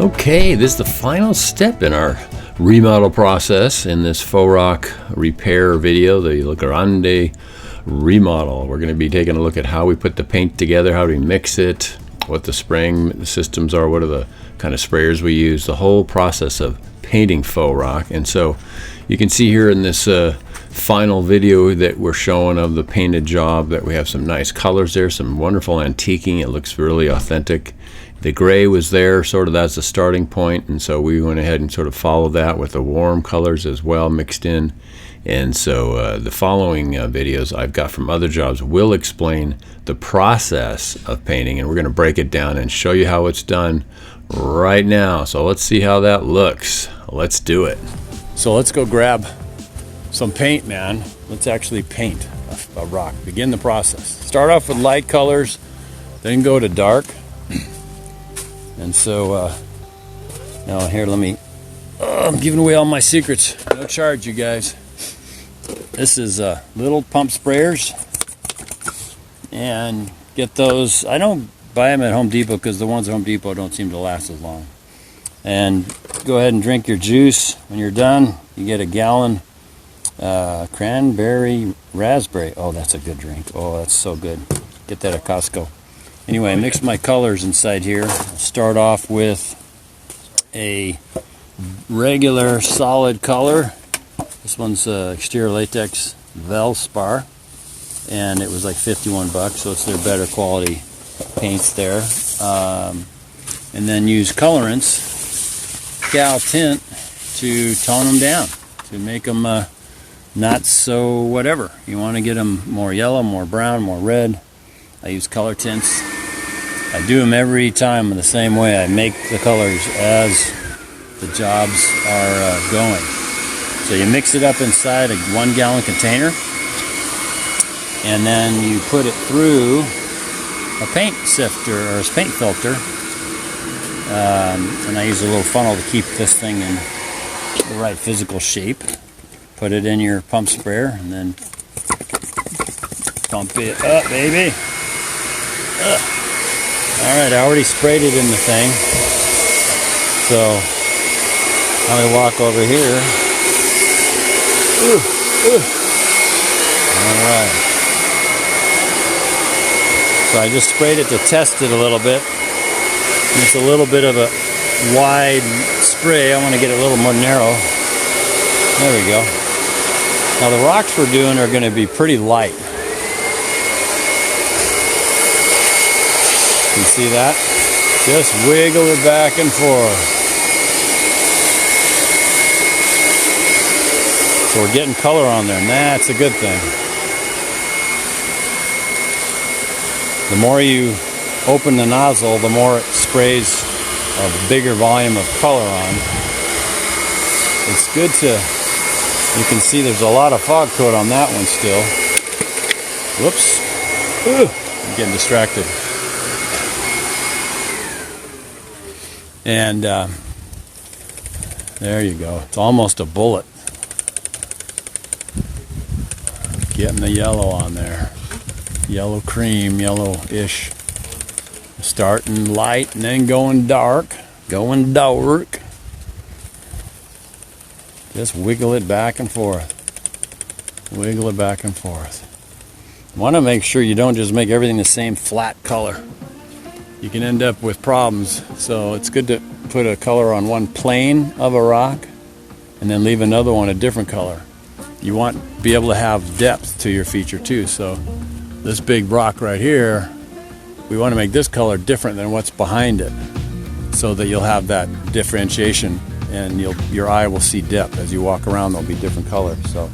Okay, this is the final step in our remodel process in this faux rock repair video, the La Grande remodel. We're going to be taking a look at how we put the paint together, how we mix it, what the spraying systems are, what are the kind of sprayers we use, the whole process of painting faux rock. And so you can see here in this final video that we're showing of the painted job that we have some nice colors there, some wonderful antiquing. It looks really authentic. The gray was there, sort of that's the starting point, and so we went ahead and sort of followed that with the warm colors as well mixed in. And so the following videos I've got from other jobs will explain the process of painting, and we're going to break it down and show you how it's done right now. So let's see how that looks. Let's do it. So let's go grab some paint, man. Let's actually paint a rock. Begin the process. Start off with light colors, then go to dark. And so now here, let me, I'm giving away all my secrets. No charge, you guys. This is little pump sprayers, and get those. I don't buy them at Home Depot because the ones at Home Depot don't seem to last as long. And go ahead and drink your juice. When you're done, you get a gallon cranberry raspberry. Oh, that's a good drink. Oh, that's so good. Get that at Costco. Anyway, I mixed my colors inside here. I'll start off with a regular solid color. This one's exterior latex Velspar, and it was like 51 bucks, so it's their better quality paints there. And then use colorants, Cal Tint, to tone them down, to make them not so whatever. You want to get them more yellow, more brown, more red. I use color tints. I do them every time in the same way. I make the colors as the jobs are going. So you mix it up inside a 1 gallon container, and then you put it through a paint sifter or a paint filter. And I use a little funnel to keep this thing in the right physical shape. Put it in your pump sprayer and then pump it up, baby. Alright, I already sprayed it in the thing. So, now we walk over here. Alright. So I just sprayed it to test it a little bit. And it's a little bit of a wide spray. I want to get it a little more narrow. There we go. Now the rocks we're doing are going to be pretty light. You see that? Just wiggle it back and forth. So we're getting color on there, and that's a good thing. The more you open the nozzle, the more it sprays a bigger volume of color on. It's good to, you can see there's a lot of fog coat on that one still. Whoops. I'm getting distracted. And there you go. It's almost a bullet. Getting the yellow on there. Yellow cream, yellow-ish. Starting light and then going dark. Going dark. Just wiggle it back and forth. Wiggle it back and forth. You want to make sure you don't just make everything the same flat color. You can end up with problems. So it's good to put a color on one plane of a rock and then leave another one a different color. You want to be able to have depth to your feature too. So this big rock right here, we want to make this color different than what's behind it so that you'll have that differentiation, and your eye will see depth. As you walk around, there'll be different colors. So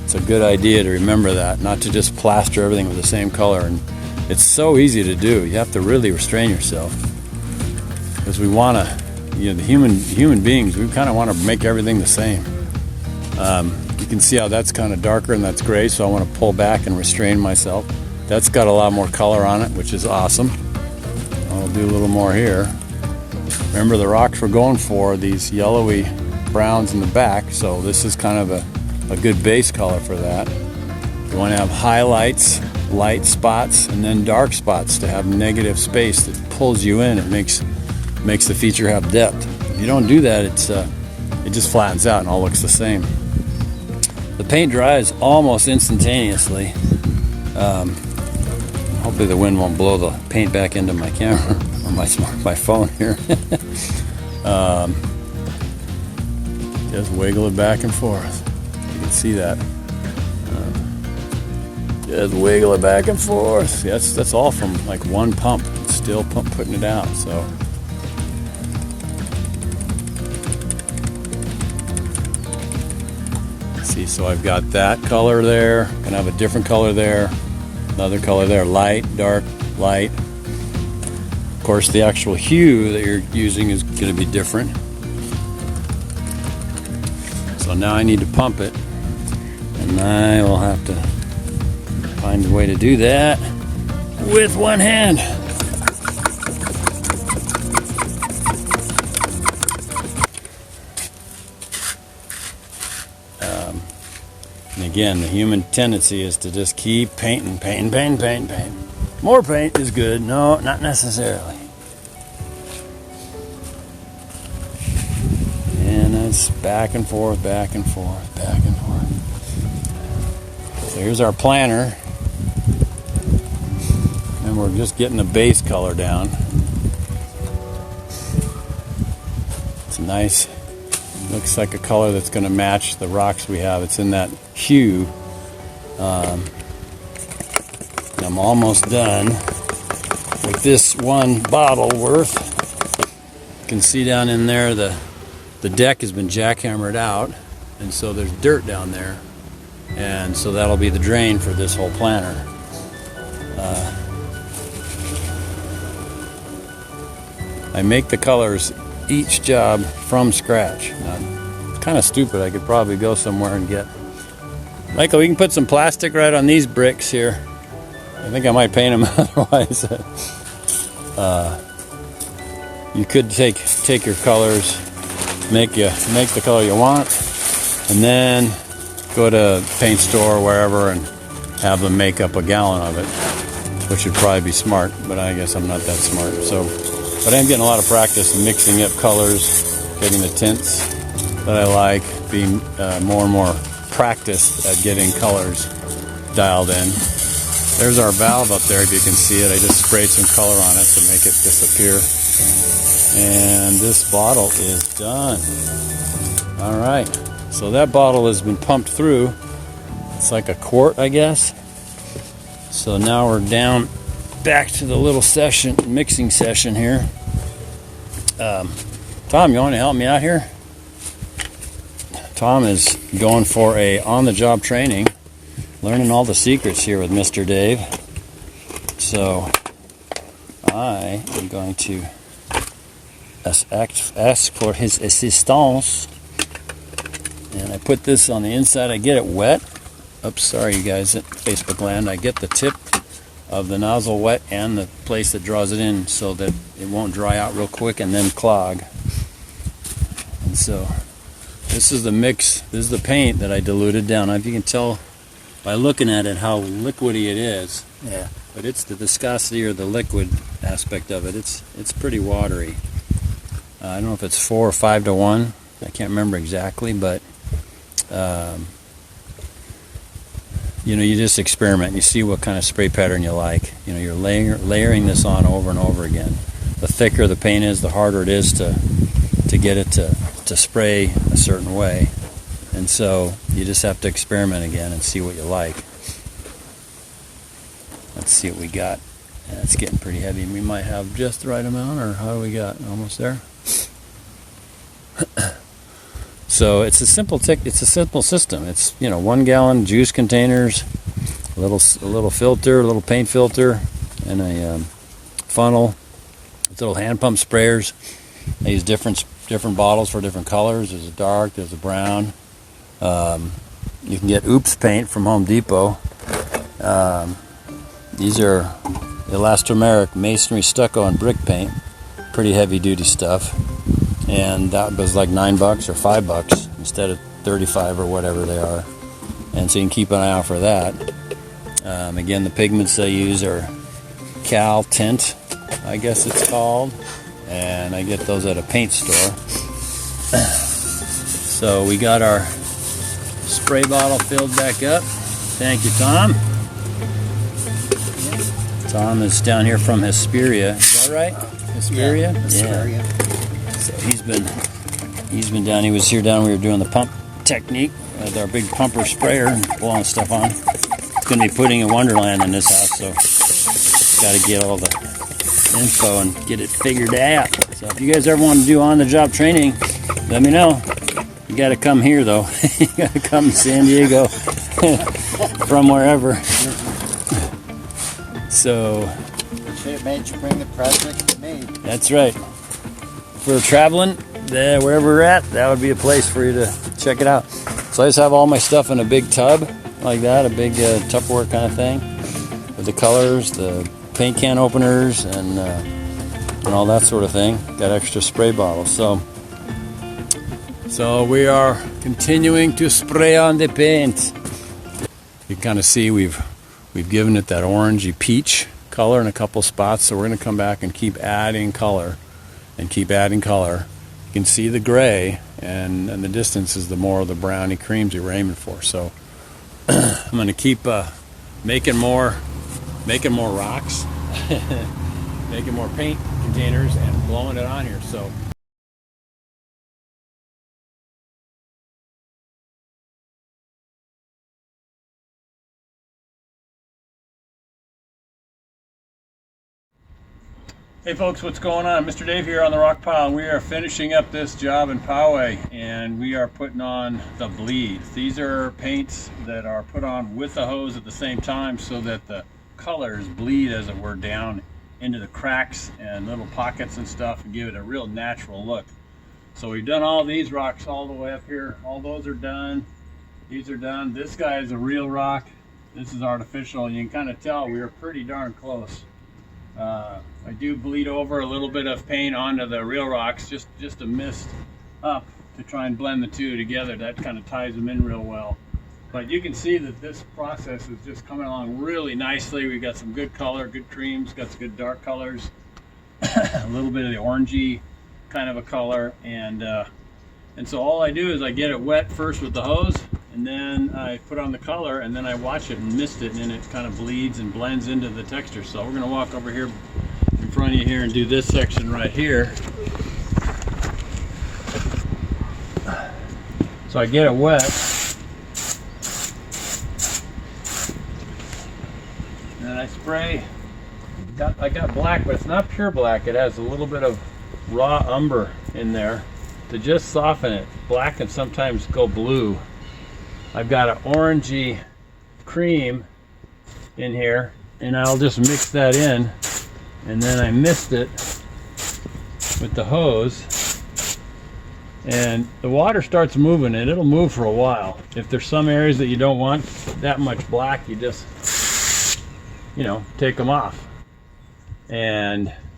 it's a good idea to remember that, not to just plaster everything with the same color. And it's so easy to do. You have to really restrain yourself, because we want to, you know, the human beings, we kind of want to make everything the same. You can see how that's kind of darker and that's gray, so I want to pull back and restrain myself. That's got a lot more color on it, which is awesome. I'll do a little more here. Remember, the rocks we're going for, these yellowy browns in the back, so this is kind of a good base color for that. You want to have highlights, light spots, and then dark spots to have negative space that pulls you in. It makes makes the feature have depth. If you don't do that, it just flattens out and all looks the same. The paint dries almost instantaneously. Hopefully the wind won't blow the paint back into my camera or my phone here. Just wiggle it back and forth. You can see that. Just wiggle it back and forth. That's all from like one pump. It's still putting it out. So. See, so I've got that color there. Gonna have a different color there. Another color there. Light, dark, light. Of course, the actual hue that you're using is gonna be different. So now I need to pump it, and I will have to find a way to do that with one hand. And again, the human tendency is to just keep painting. More paint is good. No, not necessarily. And it's back and forth, back and forth, back and forth. So here's our planner. And we're just getting the base color down. It's nice. Looks like a color that's going to match the rocks we have. It's in that hue. I'm almost done with this one bottle worth. You can see down in there the deck has been jackhammered out, and so there's dirt down there, and so that'll be the drain for this whole planter. I make the colors each job from scratch. Now, it's kind of stupid. I could probably go somewhere and get... Michael, we can put some plastic right on these bricks here. I think I might paint them otherwise. You could take your colors, make the color you want, and then go to a paint store or wherever and have them make up a gallon of it, which would probably be smart, but I guess I'm not that smart. But I'm getting a lot of practice mixing up colors, getting the tints that I like, being more and more practiced at getting colors dialed in. There's our valve up there, if you can see it. I just sprayed some color on it to make it disappear. And this bottle is done. All right, so that bottle has been pumped through. It's like a quart, I guess. So now we're down back to the little mixing session here. Tom, you want to help me out here? Tom is going for a on-the-job training, learning all the secrets here with Mr. Dave. So I am going to ask for his assistance. And I put this on the inside. I get it wet. Oops, sorry you guys at Facebook land. I get the tip of the nozzle wet and the place that draws it in so that it won't dry out real quick and then clog. And so this is the mix. This is the paint that I diluted down. Now, if you can tell by looking at it how liquidy it is. Yeah. But it's the viscosity or the liquid aspect of it. It's pretty watery. I don't know if it's 4 or 5 to 1. I can't remember exactly, but you just experiment. You see what kind of spray pattern you like. You're layering this on over and over again. The thicker the paint is, the harder it is to get it to spray a certain way. And so you just have to experiment again and see what you like. Let's see what we got. Yeah, it's getting pretty heavy. We might have just the right amount, or how do we got? Almost there. So it's a simple system. It's 1 gallon juice containers, a little filter, a little paint filter, and a funnel. Little hand pump sprayers. I use different bottles for different colors. There's a dark, there's a brown. You can get Oops paint from Home Depot. These are elastomeric masonry, stucco, and brick paint. Pretty heavy duty stuff. And that was like $9 or $5 instead of $35 or whatever they are. And so you can keep an eye out for that. Again, the pigments I use are Cal Tint, I guess it's called. and I get those at a paint store. So we got our spray bottle filled back up. Thank you, Tom. Tom is down here from Hesperia. Is that right? Hesperia? Yeah. Hesperia. So he's been down. He was here down. We were doing the pump technique with our big pumper sprayer and blowing stuff on. It's going to be putting a wonderland in this house, so got to get all the info and get it figured out. So if you guys ever want to do on-the-job training, let me know. You got to come here though. You got to come to San Diego from wherever. So It made you bring the project to me. that's right. If we're traveling, wherever we're at, that would be a place for you to check it out. So I just have all my stuff in a big tub like that, a big Tupperware kind of thing, with the colors, the paint can openers, and all that sort of thing. Got extra spray bottles. So we are continuing to spray on the paint. You can kind of see we've given it that orangey peach color in a couple spots, so we're going to come back and keep adding color and keep adding color. You can see the gray, and the distance is the more of the browny creams you were aiming for. So I'm going to keep making more rocks, making more paint containers, and blowing it on here. So hey folks, what's going on? Mr. Dave here on the rock pile, and we are finishing up this job in Poway, and we are putting on the bleeds. These are paints that are put on with the hose at the same time so that the colors bleed, as it were, down into the cracks and little pockets and stuff and give it a real natural look. So we've done all these rocks all the way up here. All those are done. These are done. This guy is a real rock. This is artificial. You can kind of tell we are pretty darn close. I do bleed over a little bit of paint onto the real rocks, just a mist up to try and blend the two together. That kind of ties them in real well. But you can see that this process is just coming along really nicely. We've got some good color, good creams, got some good dark colors, a little bit of the orangey kind of a color, and so all I do is I get it wet first with the hose, and then I put on the color, and then I watch it and mist it, and then it kind of bleeds and blends into the texture. So we're going to walk over here in front of you here and do this section right here. So I get it wet, and then I spray. I got black, but it's not pure black. It has a little bit of raw umber in there to just soften it. Black can sometimes go blue. I've got an orangey cream in here, and I'll just mix that in, and then I mist it with the hose, and the water starts moving, and it'll move for a while. If there's some areas that you don't want that much black, you just, take them off.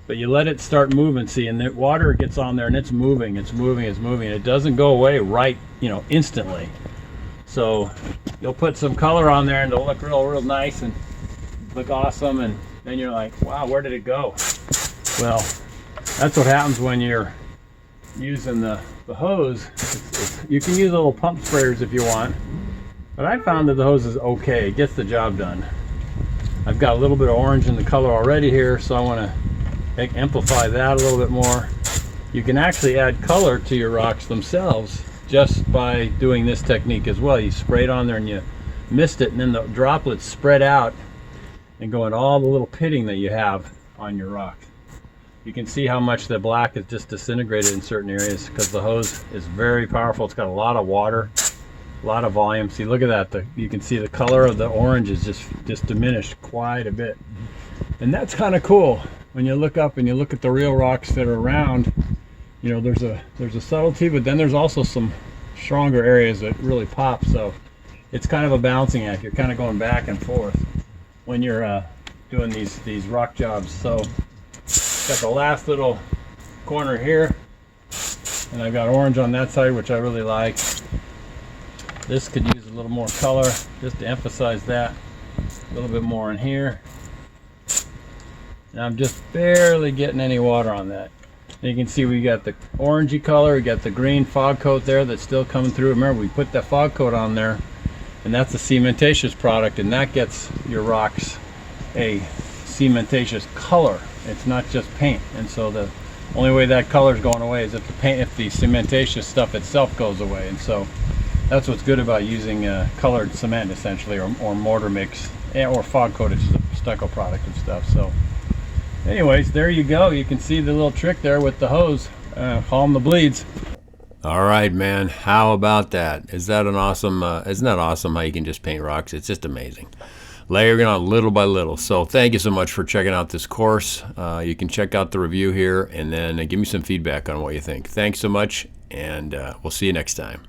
But you let it start moving, see, and the water gets on there and it's moving. It doesn't go away right, instantly. So you'll put some color on there and it'll look real nice and look awesome, and then you're like, wow, where did it go? Well, that's what happens when you're using the hose. You can use little pump sprayers if you want, but I found that the hose is okay. It gets the job done. I've got a little bit of orange in the color already here, so I want to amplify that a little bit more. You can actually add color to your rocks themselves just by doing this technique as well. You spray it on there and you mist it, and then the droplets spread out and go in all the little pitting that you have on your rock. You can see how much the black is just disintegrated in certain areas because the hose is very powerful. It's got a lot of water, a lot of volume. See, look at that. You can see the color of the orange is just diminished quite a bit. And that's kind of cool. When you look up and you look at the real rocks that are around, there's a subtlety, but then there's also some stronger areas that really pop. So it's kind of a balancing act. You're kind of going back and forth when you're doing these rock jobs. So got the last little corner here, and I've got orange on that side, which I really like. This could use a little more color just to emphasize that. A little bit more in here. And I'm just barely getting any water on that. You can see we got the orangey color, we got the green fog coat there that's still coming through. Remember, we put that fog coat on there, and that's the cementatious product, and that gets your rocks a cementatious color. It's not just paint. And so the only way that color is going away is if the cementatious stuff itself goes away. And so that's what's good about using colored cement, essentially, or mortar mix, or fog coat, which is a stucco product and stuff. So anyways, there you go. You can see the little trick there with the hose, hauling the bleeds. All right, man. How about that? Is that an awesome? Isn't that awesome how you can just paint rocks? It's just amazing. Layering on little by little. So thank you so much for checking out this course. You can check out the review here and then give me some feedback on what you think. Thanks so much, and we'll see you next time.